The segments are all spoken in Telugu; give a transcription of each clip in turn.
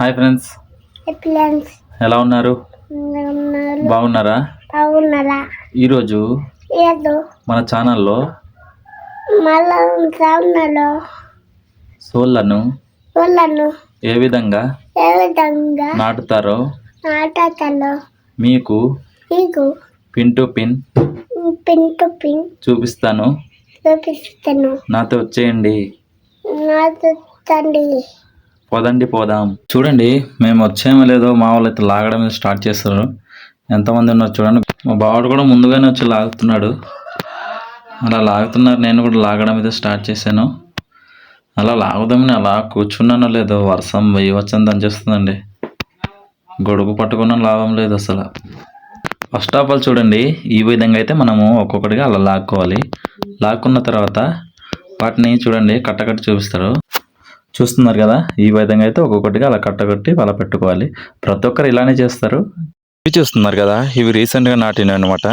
హాయ్ ఫ్రెండ్స్, ఫ్రెండ్స్ ఎలా ఉన్నారు? బాగున్నారా? బాగున్నారా? ఈరోజు ఏదో మన ఛానల్లో మళ్ళా ఛానల్లో సోళ్ళను వాళ్ళను ఏ విధంగా ఏ విధంగా నాటుతారో నాటకాలు మీకు మీకు pin to pin pin to pin చూపిస్తాను. చూపిస్తాను. నాతో వచ్చేయండి. నాతో తండ్రి పోదాం. చూడండి, మేము వచ్చేమో లేదో మా వాళ్ళు అయితే లాగడం స్టార్ట్ చేస్తారు. ఎంతమంది ఉన్నారు చూడండి. మా బావాడు కూడా ముందుగానే వచ్చి లాగుతున్నాడు. అలా లాగుతున్నారు, నేను కూడా లాగడం అయితే స్టార్ట్ చేశాను. అలా లాగుదామని అలా కూర్చున్నానో లేదో వర్షం వేయవచ్చని దంచేస్తుందండి. గొడుగు పట్టుకున్న లాభం లేదు అసలు. ఫస్ట్ ఆఫ్ ఆల్ చూడండి, ఈ విధంగా అయితే మనము ఒక్కొక్కటిగా అలా లాక్కోవాలి. లాక్కున్న తర్వాత వాటిని చూడండి కట్టకట్టి చూపిస్తారు. చూస్తున్నారు కదా, ఈ విధంగా అయితే ఒక్కొక్కటిగా అలా కట్టకట్టి అలా పెట్టుకోవాలి. ప్రతి ఒక్కరు ఇలానే చేస్తారు. ఇవి చూస్తున్నారు కదా, ఇవి రీసెంట్గా నాటినవి అనమాట.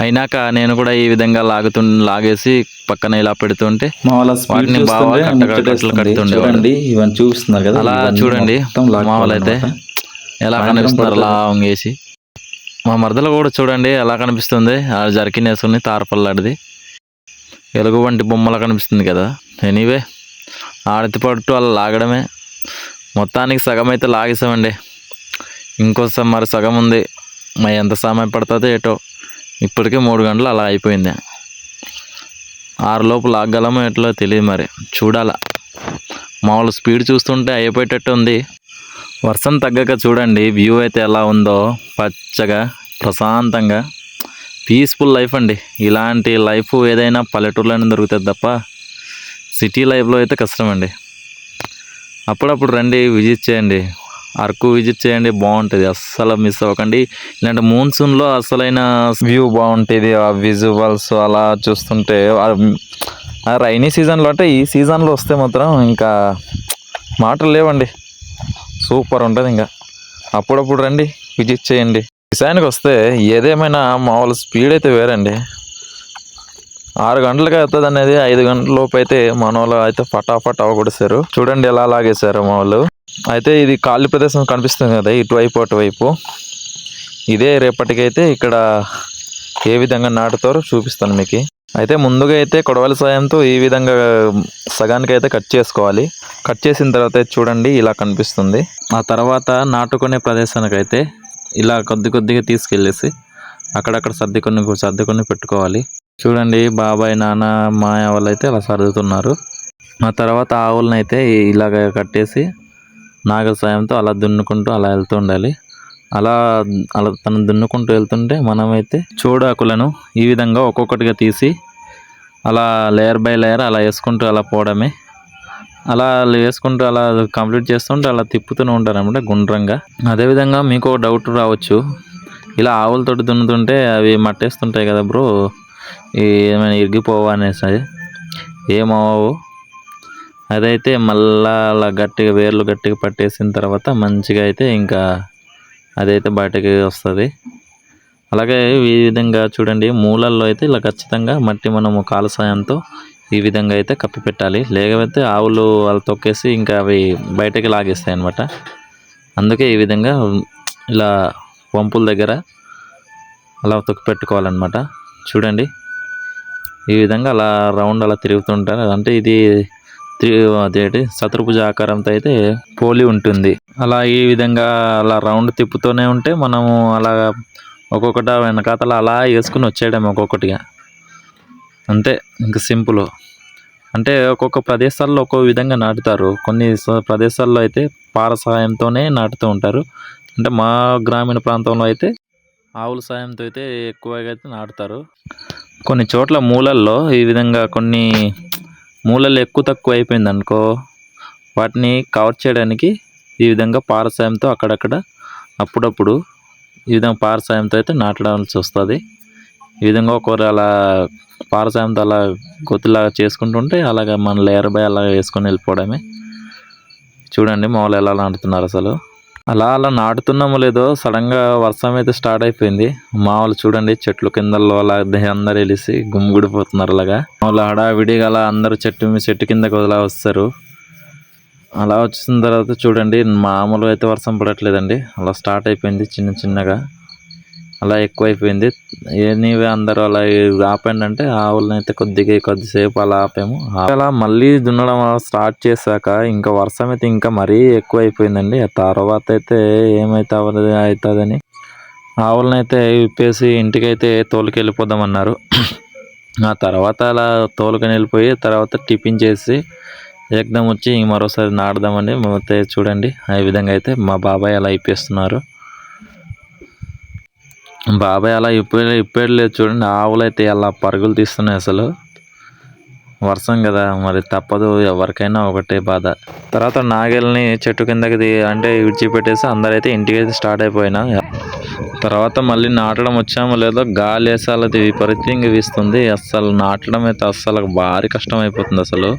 అయినాక నేను కూడా ఈ విధంగా లాగేసి పక్కన ఇలా పెడుతుంటే మా వాళ్ళ వాటిని బాగా కట్టుతుండే. ఇవన్నీ చూపిస్తున్నారు కదా, అలా చూడండి మా వాళ్ళైతే ఎలా కనిపిస్తున్నారు అలా వంగేసి. మా మరదలు కూడా చూడండి ఎలా కనిపిస్తుంది, ఆ జర్కిన్ వేసుకుని తారపల్లాడిది ఎలుగు వంటి బొమ్మలా కనిపిస్తుంది కదా. ఎనీవే ఆడతి పట్టు అలా లాగడమే. మొత్తానికి సగం అయితే లాగేసామండి. ఇంకోసం మరి సగం ఉంది. మరి ఎంత సమయం పడుతుందో ఏటో. ఇప్పటికే 3 గంటలు అలా అయిపోయింది. 6 లోపు లాగగలమో ఎట్లో తెలియదు, మరి చూడాల. మామూలు స్పీడ్ చూస్తుంటే అయిపోయేటట్టు ఉంది. వర్షం తగ్గక చూడండి వ్యూ అయితే ఎలా ఉందో, పచ్చగా ప్రశాంతంగా పీస్ఫుల్ లైఫ్ అండి. ఇలాంటి లైఫ్ ఏదైనా పల్లెటూరులోనే దొరుకుతుంది తప్ప సిటీ లైఫ్లో అయితే కష్టం అండి. అప్పుడప్పుడు రండి, విజిట్ చేయండి. అరకు విజిట్ చేయండి, బాగుంటుంది. అస్సలు మిస్ అవ్వకండి. ఇలాంటి మాన్సూన్లో అసలైన వ్యూ బాగుంటుంది. ఆ విజువల్స్ అలా చూస్తుంటే, రైనీ సీజన్లో అంటే ఈ సీజన్లో వస్తే మాత్రం ఇంకా మాటలు లేవండి. సూపర్ ఉంటుంది. ఇంకా అప్పుడప్పుడు రండి, విజిట్ చేయండి. విషయానికి వస్తే ఏదేమైనా మామూలు స్పీడ్ అయితే వేరండి. 6 గంటలకి అవుతుంది అనేది 5 గంటల లోపు అయితే మన వాళ్ళు అయితే ఫటాఫట్ అవగొడేశారు. చూడండి ఎలా లాగేశారు మా వాళ్ళు. అయితే ఇది ఖాళీ ప్రదేశం కనిపిస్తుంది కదా, ఇటువైపు అటువైపు. ఇదే రేపటికైతే ఇక్కడ ఏ విధంగా నాటుతారో చూపిస్తాను మీకు. అయితే ముందుగా అయితే కొడవలి సాయంతో ఈ విధంగా సగానికి అయితే కట్ చేసుకోవాలి. కట్ చేసిన తర్వాత చూడండి ఇలా కనిపిస్తుంది. ఆ తర్వాత నాటుకునే ప్రదేశానికైతే ఇలా కొద్దిగా తీసుకెళ్ళేసి అక్కడక్కడ సర్దుకొని పెట్టుకోవాలి. చూడండి బాబాయ్, నాన్న, మాయ వాళ్ళు అయితే అలా సర్దుతున్నారు. ఆ తర్వాత ఆవులను అయితే ఇలాగ కట్టేసి నాగల సాయంతో అలా దున్నుకుంటూ అలా వెళ్తూ ఉండాలి. అలా తను దున్నుకుంటూ వెళ్తుంటే మనమైతే చూడాకులను ఈ విధంగా ఒక్కొక్కటిగా తీసి అలా లేయర్ బై లేయర్ అలా వేసుకుంటూ అలా పోవడమే. అలా వేసుకుంటూ అలా కంప్లీట్ చేస్తుంటే అలా తిప్పుతూనే ఉంటారు అనమాట గుండ్రంగా. అదేవిధంగా మీకు డౌట్ రావచ్చు, ఇలా ఆవులతోటి దున్నుతుంటే అవి మట్టేస్తుంటాయి కదా బ్రో, ఏమైనా ఇరిగిపోవా అనేసి. ఏమవ్వవు. అదైతే మళ్ళా అలా గట్టిగా వేర్లు గట్టిగా పట్టేసిన తర్వాత మంచిగా అయితే ఇంకా అదైతే బయటకి వస్తుంది. అలాగే ఈ విధంగా చూడండి మూలల్లో అయితే ఇలా ఖచ్చితంగా మట్టి మనము కాలు సాయంతో ఈ విధంగా అయితే కప్పి పెట్టాలి. లేకపోతే ఆవులు వాళ్ళు తొక్కేసి ఇంకా అవి బయటకి లాగేస్తాయి అన్నమాట. అందుకే ఈ విధంగా ఇలా పంపుల దగ్గర అలా తొక్కి పెట్టుకోవాలన్నమాట. చూడండి ఈ విధంగా అలా రౌండ్ అలా తిరుగుతుంటారు. అంటే ఇది అదేంటి చతుర్భుజ ఆకారంతో అయితే పోలి ఉంటుంది. అలా ఈ విధంగా అలా రౌండ్ తిప్పుతూనే ఉంటే మనము అలా ఒక్కొక్కటి వెనకాతల అలా వేసుకుని వచ్చేయడం ఒక్కొక్కటిగా. అంతే, ఇంకా సింపుల్. అంటే ఒక్కొక్క ప్రదేశాల్లో ఒక్కో విధంగా నాటుతారు. కొన్ని ప్రదేశాల్లో అయితే పార సహాయంతోనే నాటుతూ ఉంటారు. అంటే మా గ్రామీణ ప్రాంతంలో అయితే ఆవుల సాయంతో అయితే ఎక్కువగా అయితే నాటుతారు. కొన్ని చోట్ల మూలల్లో ఈ విధంగా కొన్ని మూలలు ఎక్కువ తక్కువ అయిపోయింది అనుకో, వాటిని కవర్ చేయడానికి ఈ విధంగా పార సాయంతో అక్కడక్కడ అప్పుడప్పుడు ఈ విధంగా పార సాయంతో అయితే నాటడాల్సి వస్తుంది. ఈ విధంగా ఒకరు అలా పార సాయంతో అలా గొత్తులాగా చేసుకుంటుంటే అలాగా మన లేయర్ బై అలా వేసుకొని వెళ్ళిపోవడమే. చూడండి మా వాళ్ళు ఎలా నాటుతున్నారు అసలు. అలా నాటుతున్నామో లేదో సడన్గా వర్షం అయితే స్టార్ట్ అయిపోయింది. మా వాళ్ళు చూడండి చెట్లు కిందల్లో అలా అందరు వెళ్ళేసి గుమ్మిగూడిపోతున్నారు. అలాగా వాళ్ళు హడావిడిగా అలా అందరూ చెట్టు కిందకి వదిలా వస్తారు. అలా వచ్చిన తర్వాత చూడండి మామూలుగా అయితే వర్షం పడట్లేదండి, అలా స్టార్ట్ అయిపోయింది చిన్న చిన్నగా, అలా ఎక్కువైపోయింది. ఎనీవే అందరూ అలా ఆపండి అంటే ఆవులని అయితే కొద్దిసేపు అలా ఆపాము. అలా మళ్ళీ దున్నడం స్టార్ట్ చేశాక ఇంకా వర్షం అయితే ఇంకా మరీ ఎక్కువ అయిపోయిందండి. ఆ తర్వాత అయితే ఏమైతే అవుతుందని ఆవులని అయితే విప్పేసి ఇంటికైతే తోలుకెళ్ళిపోదామన్నారు. ఆ తర్వాత అలా తోలుకొని వెళ్ళిపోయి తర్వాత టిఫిన్ చేసి ఏకదం వచ్చి మరోసారి నాటుదామని అయితే చూడండి ఆ విధంగా అయితే మా బాబాయ్ అలా ఇప్పేస్తున్నారు. బాబాయ్ అలా ఇప్పేయలేదు చూడండి, ఆవులు అయితే అలా పరుగులు తీస్తున్నాయి. అసలు వర్షం కదా మరి తప్పదు, ఎవరికైనా ఒకటే బాధ. తర్వాత నాగేల్ని చెట్టు కిందకి అంటే విడిచిపెట్టేసి అందరైతే ఇంటికి అయితే స్టార్ట్ అయిపోయినా. తర్వాత మళ్ళీ నాటడం వచ్చామో లేదో గాలి అసలు అది విపరీతంగా వీస్తుంది. అస్సలు నాటడం అయితే అస్సలు భారీ కష్టం అయిపోతుంది. అసలు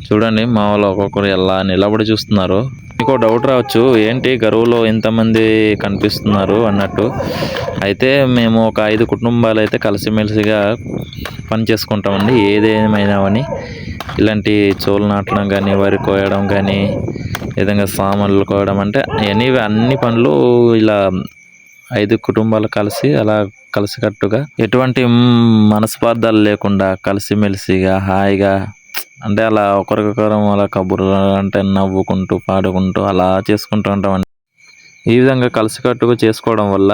చూడండి మా వాళ్ళు ఒక్కొక్కరు ఎలా నిలబడి చూస్తున్నారు. మీకు డౌట్ రావచ్చు, ఏంటి గరువులో ఎంతమంది కనిపిస్తున్నారు అన్నట్టు. అయితే మేము ఒక 5 కుటుంబాలు అయితే కలిసిమెలిసిగా పని చేసుకుంటామండి. ఏదేమైనావని ఇలాంటి చోలు నాటడం కానీ, వరి కోయడం కానీ, విధంగా సామాన్లు కోయడం అంటే ఎనీవే అన్ని పనులు ఇలా 5 కుటుంబాలు కలిసి అలా కలిసికట్టుగా ఎటువంటి మనస్పార్థాలు లేకుండా కలిసిమెలిసిగా హాయిగా అంటే అలా ఒకరికొకరం అలా కబుర్లు అంటే నవ్వుకుంటూ పాడుకుంటూ అలా చేసుకుంటూ ఉంటామండి. ఈ విధంగా కలిసికట్టుగా చేసుకోవడం వల్ల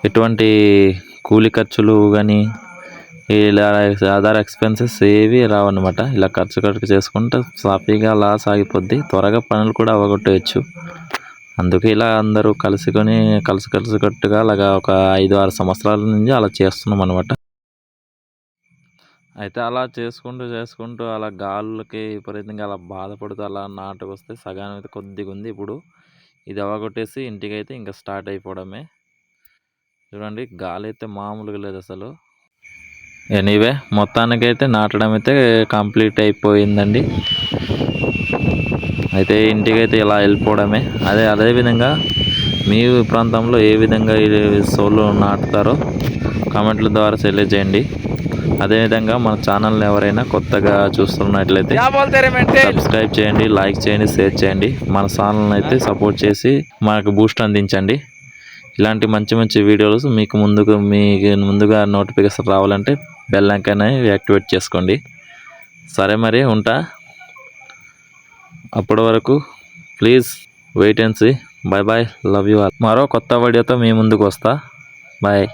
ఎటువంటి కూలి ఖర్చులు కానీ ఇలా అదర్ ఎక్స్పెన్సెస్ ఏవి రావన్నమాట. ఇలా ఖర్చు చేసుకుంటే సాఫీగా అలా సాగిపోద్ది, త్వరగా పనులు కూడా అవగొట్టేయచ్చు. అందుకే ఇలా అందరూ కలిసికట్టుగా అలాగా ఒక 5-6 సంవత్సరాల నుంచి అలా చేస్తున్నాం అనమాట. అయితే అలా చేసుకుంటూ అలా గాలులకి విపరీతంగా అలా బాధపడుతూ అలా నాటుకొస్తే సగానికి అయితే కొద్దిగా ఉంది. ఇప్పుడు ఇది అవగొట్టేసి ఇంటికైతే ఇంకా స్టార్ట్ అయిపోవడమే. చూడండి గాలి అయితే మామూలుగా లేదు అసలు. ఎనీవే మొత్తానికైతే నాటడం అయితే కంప్లీట్ అయిపోయిందండి. అయితే ఇంటికైతే ఇలా వెళ్ళిపోవడమే. అదేవిధంగా మీ ప్రాంతంలో ఏ విధంగా ఈ సోలు నాటుతారో కామెంట్ల ద్వారా తెలియజేయండి. అదేవిధంగా మన ఛానల్ని ఎవరైనా కొత్తగా చూస్తున్నట్లయితే సబ్స్క్రైబ్ చేయండి, లైక్ చేయండి, షేర్ చేయండి. మన ఛానల్ని అయితే సపోర్ట్ చేసి మనకు బూస్ట్ అందించండి. ఇలాంటి మంచి మంచి వీడియోస్ మీకు ముందుగా నోటిఫికేషన్ రావాలంటే బెల్ ఐకాన్ యాక్టివేట్ చేసుకోండి. సరే మరి ఉంటా, అప్పటి వరకు please wait and see. Bye bye, love you all. మరో కొత్త వీడియోతో మీ ముందుకు వస్తా. బాయ్.